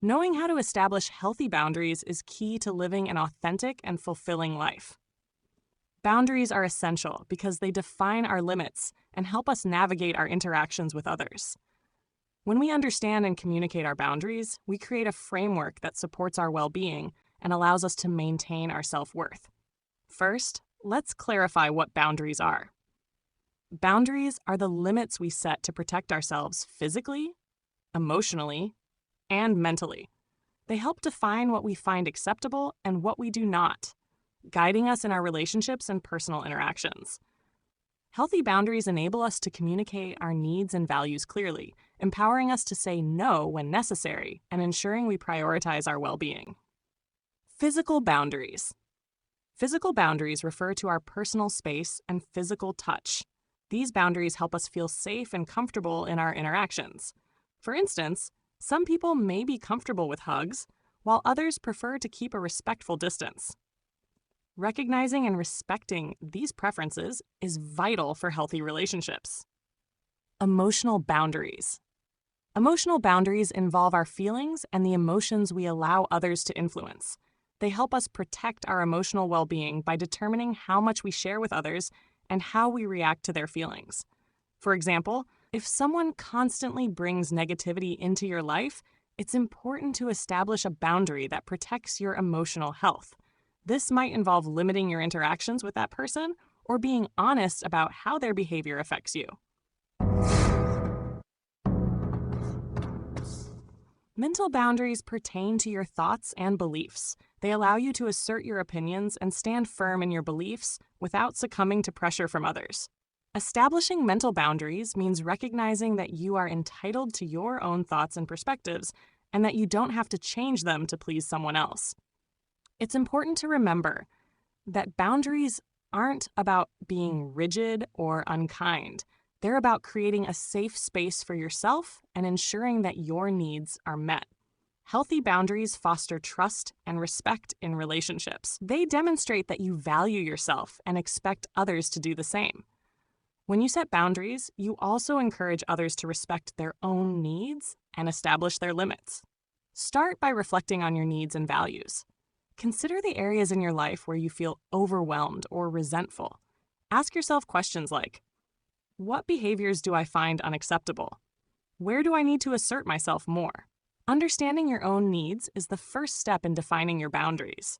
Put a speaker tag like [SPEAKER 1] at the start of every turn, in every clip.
[SPEAKER 1] Knowing how to establish healthy boundaries is key to living an authentic and fulfilling life. Boundaries are essential because they define our limits and help us navigate our interactions with others. When we understand and communicate our boundaries, we create a framework that supports our well-being and allows us to maintain our self-worth. First, let's clarify what boundaries are. Boundaries are the limits we set to protect ourselves physically, emotionally, and mentally. They help define what we find acceptable and what we do not, guiding us in our relationships and personal interactions. Healthy boundaries enable us to communicate our needs and values clearly, empowering us to say no when necessary and ensuring we prioritize our well-being. Physical boundaries. Physical boundaries refer to our personal space and physical touch. These boundaries help us feel safe and comfortable in our interactions. For instance, some people may be comfortable with hugs, while others prefer to keep a respectful distance. Recognizing and respecting these preferences is vital for healthy relationships. Emotional boundaries. Emotional boundaries involve our feelings and the emotions we allow others to influence. They help us protect our emotional well-being by determining how much we share with others and how we react to their feelings. For example, if someone constantly brings negativity into your life, it's important to establish a boundary that protects your emotional health. This might involve limiting your interactions with that person or being honest about how their behavior affects you. Mental boundaries pertain to your thoughts and beliefs. They allow you to assert your opinions and stand firm in your beliefs without succumbing to pressure from others. Establishing mental boundaries means recognizing that you are entitled to your own thoughts and perspectives and that you don't have to change them to please someone else. It's important to remember that boundaries aren't about being rigid or unkind. They're about creating a safe space for yourself and ensuring that your needs are met. Healthy boundaries foster trust and respect in relationships. They demonstrate that you value yourself and expect others to do the same. When you set boundaries, you also encourage others to respect their own needs and establish their limits. Start by reflecting on your needs and values. Consider the areas in your life where you feel overwhelmed or resentful. Ask yourself questions like, what behaviors do I find unacceptable? Where do I need to assert myself more? Understanding your own needs is the first step in defining your boundaries.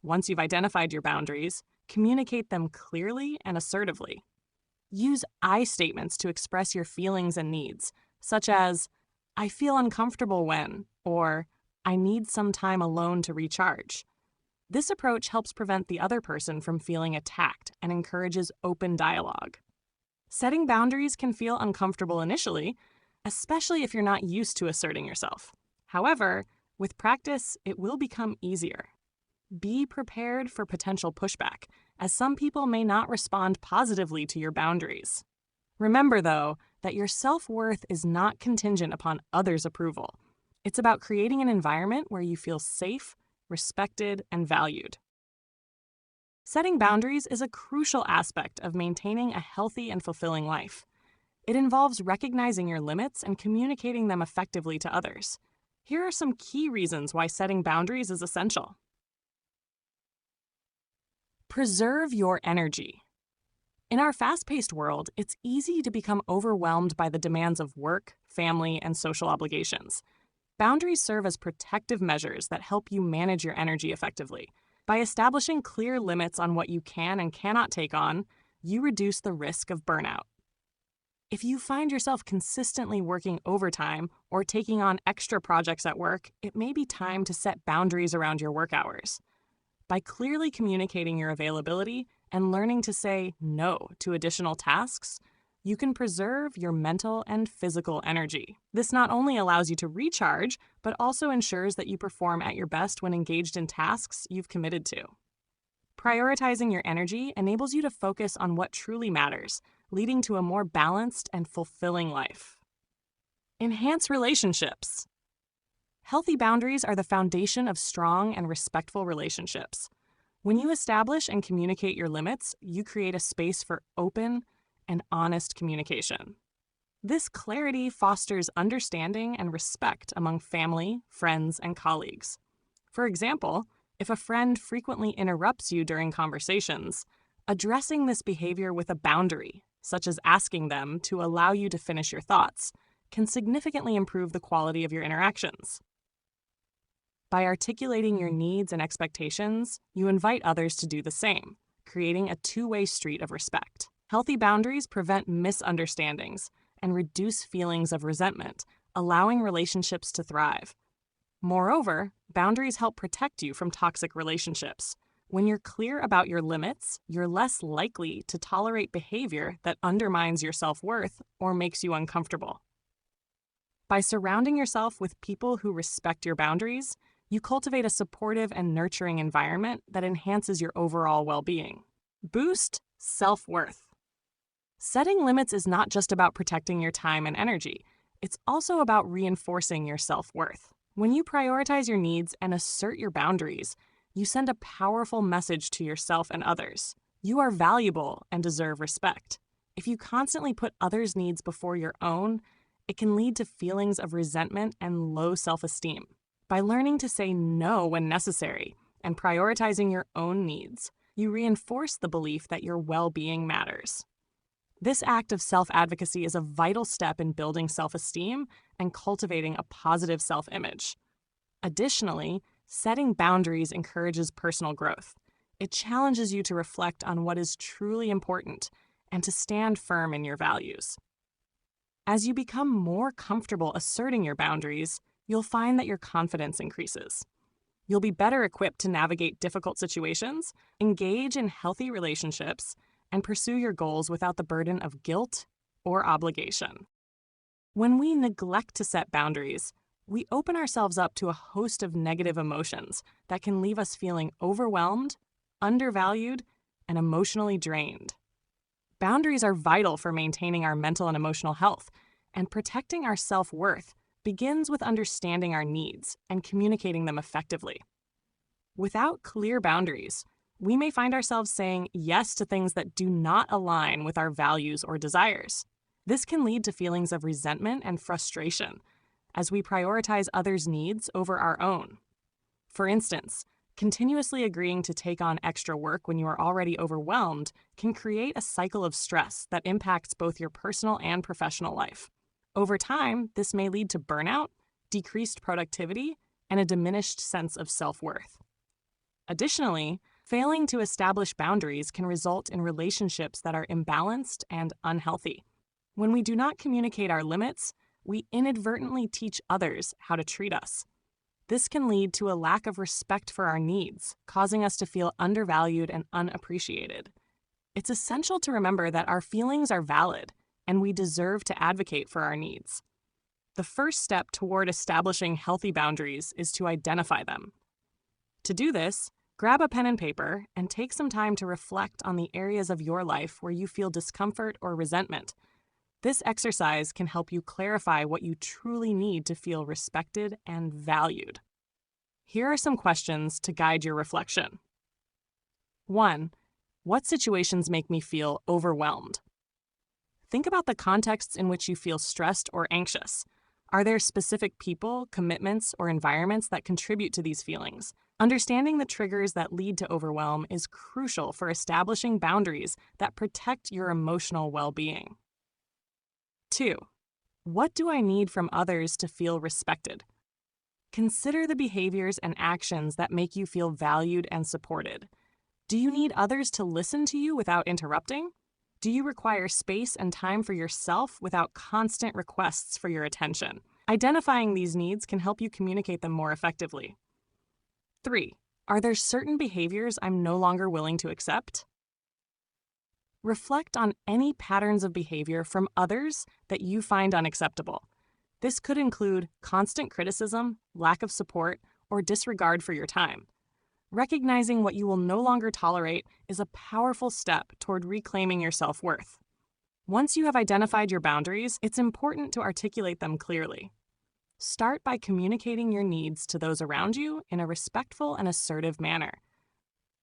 [SPEAKER 1] Once you've identified your boundaries, communicate them clearly and assertively. Use I statements to express your feelings and needs, such as, I feel uncomfortable when, or I need some time alone to recharge. This approach helps prevent the other person from feeling attacked and encourages open dialogue. Setting boundaries can feel uncomfortable initially, especially if you're not used to asserting yourself. However, with practice, it will become easier. Be prepared for potential pushback, as some people may not respond positively to your boundaries. Remember, though, that your self-worth is not contingent upon others' approval. It's about creating an environment where you feel safe, respected, and valued. Setting boundaries is a crucial aspect of maintaining a healthy and fulfilling life. It involves recognizing your limits and communicating them effectively to others. Here are some key reasons why setting boundaries is essential. Preserve your energy. In our fast-paced world, it's easy to become overwhelmed by the demands of work, family, and social obligations. Boundaries serve as protective measures that help you manage your energy effectively. By establishing clear limits on what you can and cannot take on, you reduce the risk of burnout. If you find yourself consistently working overtime or taking on extra projects at work, it may be time to set boundaries around your work hours. By clearly communicating your availability and learning to say no to additional tasks, you can preserve your mental and physical energy. This not only allows you to recharge, but also ensures that you perform at your best when engaged in tasks you've committed to. Prioritizing your energy enables you to focus on what truly matters, leading to a more balanced and fulfilling life. Enhance relationships. Healthy boundaries are the foundation of strong and respectful relationships. When you establish and communicate your limits, you create a space for open and honest communication. This clarity fosters understanding and respect among family, friends, and colleagues. For example, if a friend frequently interrupts you during conversations, addressing this behavior with a boundary, such as asking them to allow you to finish your thoughts, can significantly improve the quality of your interactions. By articulating your needs and expectations, you invite others to do the same, creating a two-way street of respect. Healthy boundaries prevent misunderstandings and reduce feelings of resentment, allowing relationships to thrive. Moreover, boundaries help protect you from toxic relationships. When you're clear about your limits, you're less likely to tolerate behavior that undermines your self-worth or makes you uncomfortable. By surrounding yourself with people who respect your boundaries, you cultivate a supportive and nurturing environment that enhances your overall well-being. Boost self-worth. Setting limits is not just about protecting your time and energy. It's also about reinforcing your self-worth. When you prioritize your needs and assert your boundaries, you send a powerful message to yourself and others. You are valuable and deserve respect. If you constantly put others' needs before your own, it can lead to feelings of resentment and low self-esteem. By learning to say no when necessary and prioritizing your own needs, you reinforce the belief that your well-being matters. This act of self-advocacy is a vital step in building self-esteem and cultivating a positive self-image. Additionally, setting boundaries encourages personal growth. It challenges you to reflect on what is truly important and to stand firm in your values. As you become more comfortable asserting your boundaries, you'll find that your confidence increases. You'll be better equipped to navigate difficult situations, engage in healthy relationships, and pursue your goals without the burden of guilt or obligation. When we neglect to set boundaries, we open ourselves up to a host of negative emotions that can leave us feeling overwhelmed, undervalued, and emotionally drained. Boundaries are vital for maintaining our mental and emotional health, and protecting our self-worth begins with understanding our needs and communicating them effectively. Without clear boundaries, we may find ourselves saying yes to things that do not align with our values or desires. This can lead to feelings of resentment and frustration as we prioritize others' needs over our own. For instance, continuously agreeing to take on extra work when you are already overwhelmed can create a cycle of stress that impacts both your personal and professional life. Over time, this may lead to burnout, decreased productivity, and a diminished sense of self-worth. Additionally, failing to establish boundaries can result in relationships that are imbalanced and unhealthy. When we do not communicate our limits, we inadvertently teach others how to treat us. This can lead to a lack of respect for our needs, causing us to feel undervalued and unappreciated. It's essential to remember that our feelings are valid, and we deserve to advocate for our needs. The first step toward establishing healthy boundaries is to identify them. To do this, grab a pen and paper and take some time to reflect on the areas of your life where you feel discomfort or resentment. This exercise can help you clarify what you truly need to feel respected and valued. Here are some questions to guide your reflection. 1. What situations make me feel overwhelmed? Think about the contexts in which you feel stressed or anxious. Are there specific people, commitments, or environments that contribute to these feelings? Understanding the triggers that lead to overwhelm is crucial for establishing boundaries that protect your emotional well-being. 2. What do I need from others to feel respected? Consider the behaviors and actions that make you feel valued and supported. Do you need others to listen to you without interrupting? Do you require space and time for yourself without constant requests for your attention? Identifying these needs can help you communicate them more effectively. 3. Are there certain behaviors I'm no longer willing to accept? Reflect on any patterns of behavior from others that you find unacceptable. This could include constant criticism, lack of support, or disregard for your time. Recognizing what you will no longer tolerate is a powerful step toward reclaiming your self-worth. Once you have identified your boundaries, it's important to articulate them clearly. Start by communicating your needs to those around you in a respectful and assertive manner.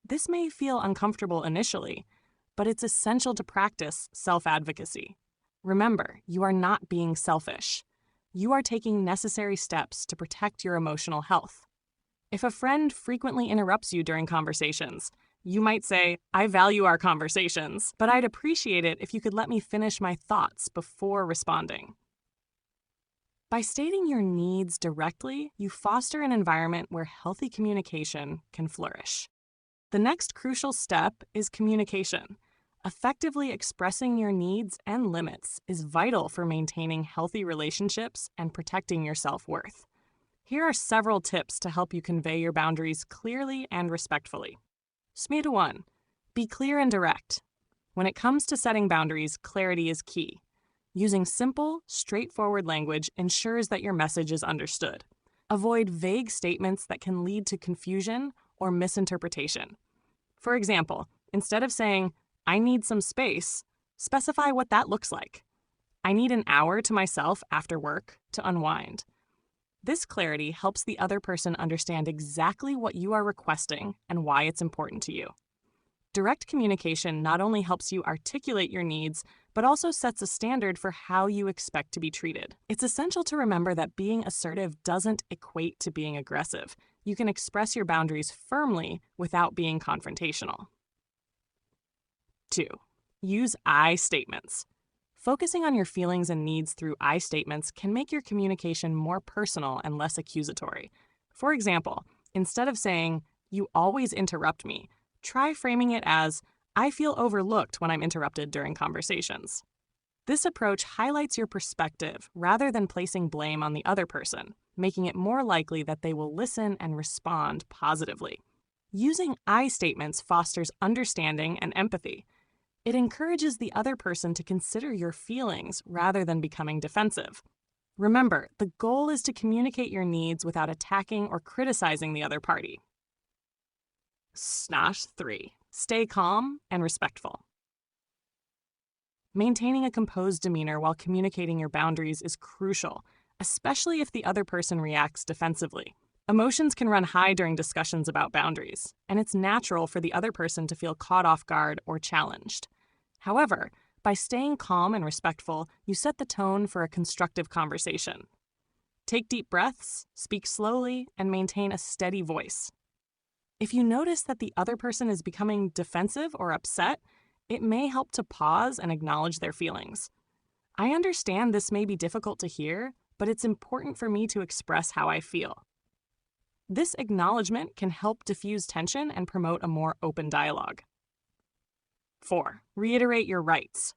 [SPEAKER 1] This may feel uncomfortable initially, but it's essential to practice self-advocacy. Remember, you are not being selfish. You are taking necessary steps to protect your emotional health. If a friend frequently interrupts you during conversations, you might say, "I value our conversations, but I'd appreciate it if you could let me finish my thoughts before responding." By stating your needs directly, you foster an environment where healthy communication can flourish. The next crucial step is communication. Effectively expressing your needs and limits is vital for maintaining healthy relationships and protecting your self-worth. Here are several tips to help you convey your boundaries clearly and respectfully. Smed 1. Be clear and direct. When it comes to setting boundaries, clarity is key. Using simple, straightforward language ensures that your message is understood. Avoid vague statements that can lead to confusion or misinterpretation. For example, instead of saying, "I need some space," specify what that looks like. "I need an hour to myself after work to unwind." This clarity helps the other person understand exactly what you are requesting and why it's important to you. Direct communication not only helps you articulate your needs, but also sets a standard for how you expect to be treated. It's essential to remember that being assertive doesn't equate to being aggressive. You can express your boundaries firmly without being confrontational. 2. Use I statements. Focusing on your feelings and needs through I statements can make your communication more personal and less accusatory. For example, instead of saying, "You always interrupt me," try framing it as, "I feel overlooked when I'm interrupted during conversations." This approach highlights your perspective rather than placing blame on the other person, making it more likely that they will listen and respond positively. Using I statements fosters understanding and empathy. It encourages the other person to consider your feelings rather than becoming defensive. Remember, the goal is to communicate your needs without attacking or criticizing the other party. Smed 3. Stay calm and respectful. Maintaining a composed demeanor while communicating your boundaries is crucial, especially if the other person reacts defensively. Emotions can run high during discussions about boundaries, and it's natural for the other person to feel caught off guard or challenged. However, by staying calm and respectful, you set the tone for a constructive conversation. Take deep breaths, speak slowly, and maintain a steady voice. If you notice that the other person is becoming defensive or upset, it may help to pause and acknowledge their feelings. "I understand this may be difficult to hear, but it's important for me to express how I feel." This acknowledgement can help diffuse tension and promote a more open dialogue. 4. Reiterate your rights.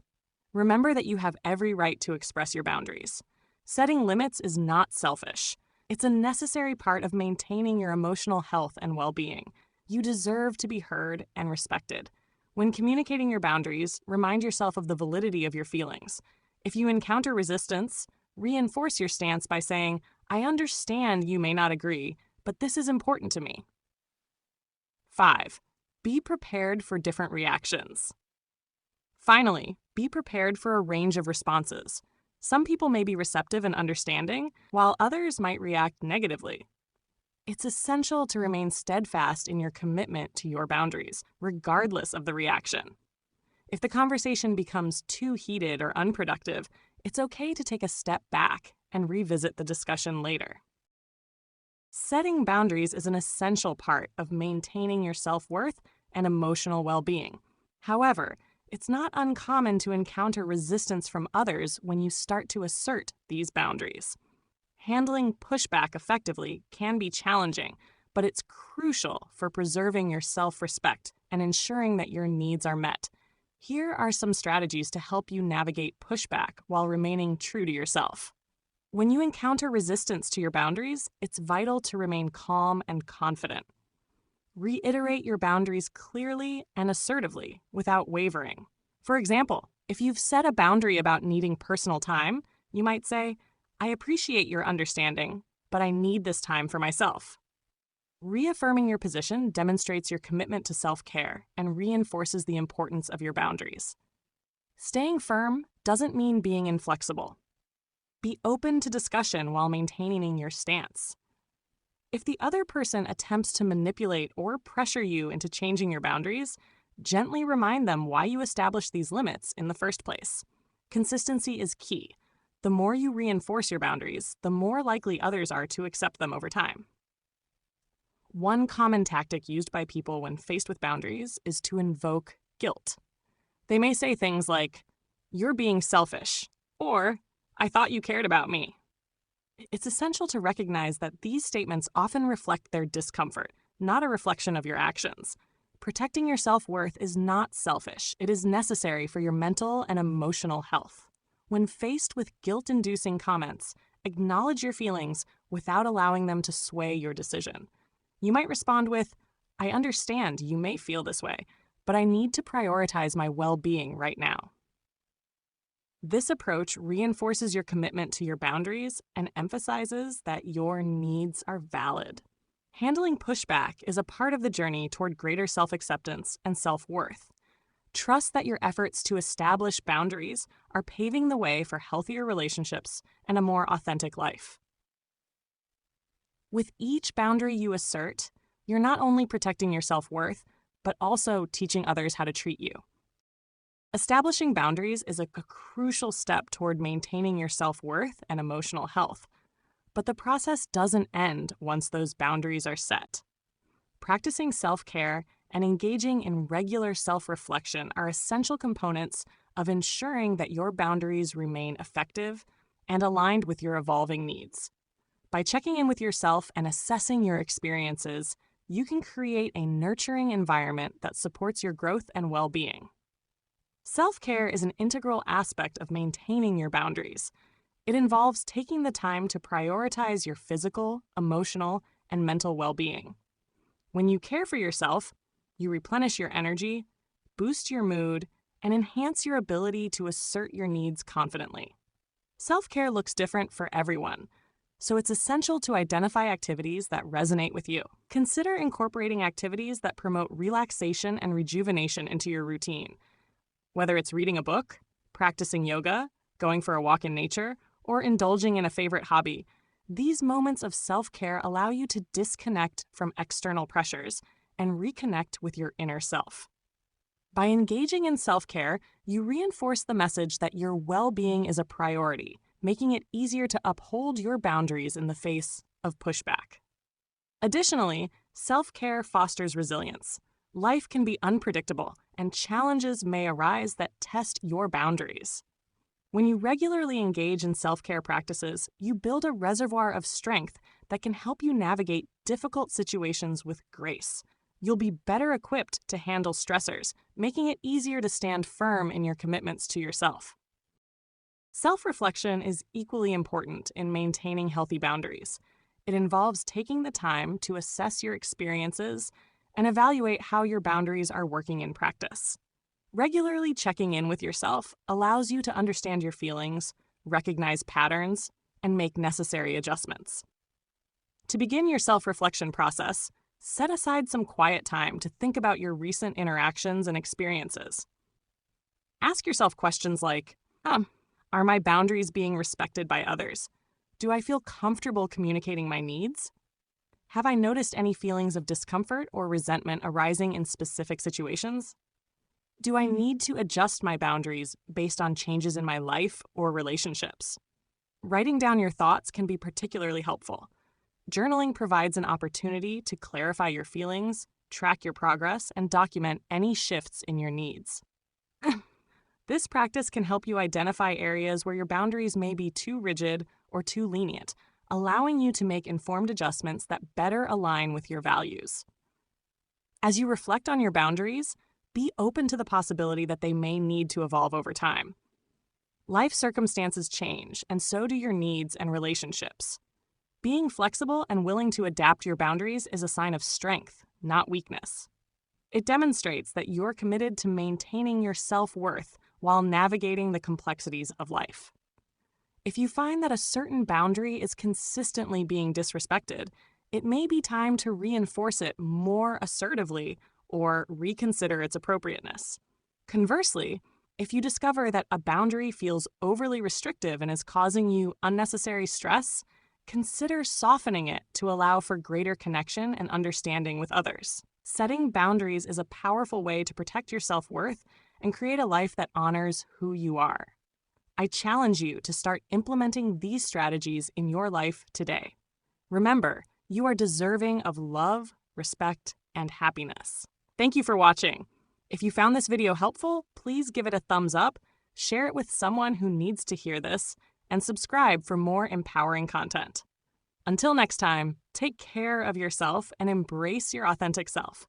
[SPEAKER 1] Remember that you have every right to express your boundaries. Setting limits is not selfish. It's a necessary part of maintaining your emotional health and well-being. You deserve to be heard and respected. When communicating your boundaries, remind yourself of the validity of your feelings. If you encounter resistance, reinforce your stance by saying, "I understand you may not agree, but this is important to me." 5. Be prepared for different reactions. Finally, be prepared for a range of responses. Some people may be receptive and understanding, while others might react negatively. It's essential to remain steadfast in your commitment to your boundaries, regardless of the reaction. If the conversation becomes too heated or unproductive, it's okay to take a step back and revisit the discussion later. Setting boundaries is an essential part of maintaining your self-worth and emotional well-being. However, it's not uncommon to encounter resistance from others when you start to assert these boundaries. Handling pushback effectively can be challenging, but it's crucial for preserving your self-respect and ensuring that your needs are met. Here are some strategies to help you navigate pushback while remaining true to yourself. When you encounter resistance to your boundaries, it's vital to remain calm and confident. Reiterate your boundaries clearly and assertively without wavering. For example, if you've set a boundary about needing personal time, you might say, "I appreciate your understanding, but I need this time for myself." Reaffirming your position demonstrates your commitment to self-care and reinforces the importance of your boundaries. Staying firm doesn't mean being inflexible. Be open to discussion while maintaining your stance. If the other person attempts to manipulate or pressure you into changing your boundaries, gently remind them why you established these limits in the first place. Consistency is key. The more you reinforce your boundaries, the more likely others are to accept them over time. One common tactic used by people when faced with boundaries is to invoke guilt. They may say things like, "You're being selfish," or "I thought you cared about me." It's essential to recognize that these statements often reflect their discomfort, not a reflection of your actions. Protecting your self-worth is not selfish. It is necessary for your mental and emotional health. When faced with guilt-inducing comments, acknowledge your feelings without allowing them to sway your decision. You might respond with, "I understand you may feel this way, but I need to prioritize my well-being right now." This approach reinforces your commitment to your boundaries and emphasizes that your needs are valid. Handling pushback is a part of the journey toward greater self-acceptance and self-worth. Trust that your efforts to establish boundaries are paving the way for healthier relationships and a more authentic life. With each boundary you assert, you're not only protecting your self-worth, but also teaching others how to treat you. Establishing boundaries is a crucial step toward maintaining your self-worth and emotional health. But the process doesn't end once those boundaries are set. Practicing self-care and engaging in regular self-reflection are essential components of ensuring that your boundaries remain effective and aligned with your evolving needs. By checking in with yourself and assessing your experiences, you can create a nurturing environment that supports your growth and well-being. Self-care is an integral aspect of maintaining your boundaries. It involves taking the time to prioritize your physical, emotional, and mental well-being. When you care for yourself, you replenish your energy, boost your mood, and enhance your ability to assert your needs confidently. Self-care looks different for everyone, so it's essential to identify activities that resonate with you. Consider incorporating activities that promote relaxation and rejuvenation into your routine. Whether it's reading a book, practicing yoga, going for a walk in nature, or indulging in a favorite hobby, these moments of self-care allow you to disconnect from external pressures and reconnect with your inner self. By engaging in self-care, you reinforce the message that your well-being is a priority, making it easier to uphold your boundaries in the face of pushback. Additionally, self-care fosters resilience. Life can be unpredictable, and challenges may arise that test your boundaries. When you regularly engage in self-care practices, you build a reservoir of strength that can help you navigate difficult situations with grace. You'll be better equipped to handle stressors, making it easier to stand firm in your commitments to yourself. Self-reflection is equally important in maintaining healthy boundaries. It involves taking the time to assess your experiences and evaluate how your boundaries are working in practice. Regularly checking in with yourself allows you to understand your feelings, recognize patterns, and make necessary adjustments. To begin your self-reflection process, set aside some quiet time to think about your recent interactions and experiences. Ask yourself questions like, are my boundaries being respected by others? Do I feel comfortable communicating my needs? Have I noticed any feelings of discomfort or resentment arising in specific situations? Do I need to adjust my boundaries based on changes in my life or relationships? Writing down your thoughts can be particularly helpful. Journaling provides an opportunity to clarify your feelings, track your progress, and document any shifts in your needs. This practice can help you identify areas where your boundaries may be too rigid or too lenient, allowing you to make informed adjustments that better align with your values. As you reflect on your boundaries, be open to the possibility that they may need to evolve over time. Life circumstances change, and so do your needs and relationships. Being flexible and willing to adapt your boundaries is a sign of strength, not weakness. It demonstrates that you're committed to maintaining your self-worth while navigating the complexities of life. If you find that a certain boundary is consistently being disrespected, it may be time to reinforce it more assertively or reconsider its appropriateness. Conversely, if you discover that a boundary feels overly restrictive and is causing you unnecessary stress, consider softening it to allow for greater connection and understanding with others. Setting boundaries is a powerful way to protect your self-worth and create a life that honors who you are. I challenge you to start implementing these strategies in your life today. Remember, you are deserving of love, respect, and happiness. Thank you for watching. If you found this video helpful, please give it a thumbs up, share it with someone who needs to hear this, and subscribe for more empowering content. Until next time, take care of yourself and embrace your authentic self.